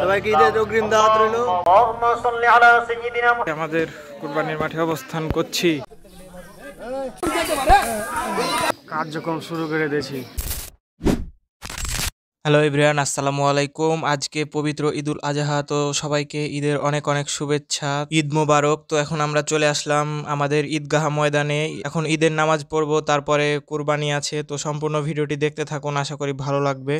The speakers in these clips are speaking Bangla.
সবাইকে ঈদের অগ্রিম দাওয়াত রইল। আমাদের কুরবানির মাঠে অবস্থান করছি, কার্যক্রম শুরু করে দিয়েছি। হ্যালো এভরিওয়ান, আসসালামু আলাইকুম। আজকে পবিত্র ঈদুল আজহা, তো সবাইকে ঈদের অনেক অনেক শুভেচ্ছা, ঈদ মোবারক। তো এখন আমরা চলে আসলাম আমাদের ঈদগাহ ময়দানে। এখন ঈদের নামাজ পড়বো, তারপরে কুরবানি আছে। তো সম্পূর্ণ ভিডিওটি দেখতে থাকুন, আশা করি ভালো লাগবে।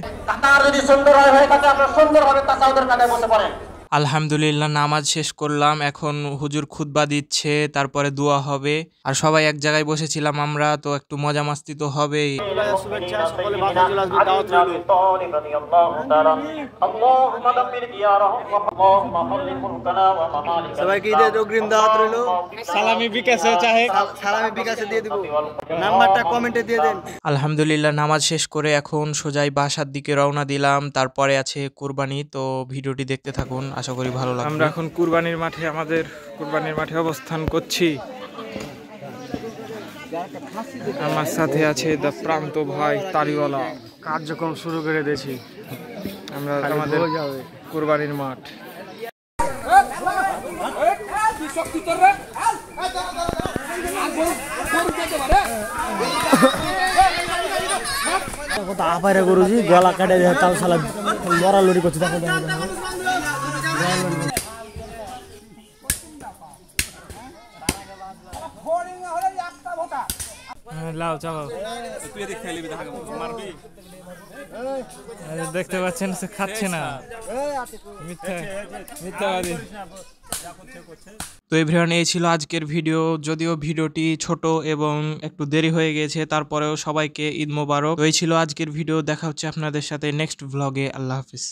আলহামদুলিল্লাহ, নামাজ শেষ করলাম। এখন হুজুর খুতবা দিচ্ছে, তারপরে দোয়া হবে। আর সবাই এক জায়গায় বসেছিলাম আমরা, তো একটু মজা মাস্তি তো হবেই। সবাইকে ঈদের অগ্রিম দাওয়াত রইল। সালামি বিকাশে চাহে, সালামি বিকাশে দিয়ে দিব, নাম্বারটা কমেন্টে দিয়ে দেন। আলহামদুলিল্লাহ, নামাজ শেষ করে এখন সোজাই বাসার দিকে রওনা দিলাম। তারপরে আছে কুরবানি, তো ভিডিওটি দেখতে থাকুন, আশা করি ভালো লাগবে। আমরা এখন কুরবানির মাঠে, আমাদের কুরবানির মাঠে অবস্থান করছি। আমার সাথে আছে দা প্রান্ত ভাই তারিওয়ালা। কার্যক্রম শুরু করে দিয়েছি আমরা, আমাদের কুরবানির মাঠ। আপারে গুরুজি গলা কাটে তাল সালা লড়ালড়ি করছে। দেখো দেখতে পাচ্ছেন সে খাচ্ছে না, মিথ্যাবাদী। তো এভরিওয়ান, এই ছিল আজকের ভিডিও। যদিও ভিডিওটি ছোট এবং একটু দেরি হয়ে গেছে, তারপরেও সবাইকে ঈদ মোবারক। তো এই ছিল আজকের ভিডিও। দেখা হচ্ছে আপনাদের সাথে নেক্সট ভ্লগে। আল্লাহ হাফিজ।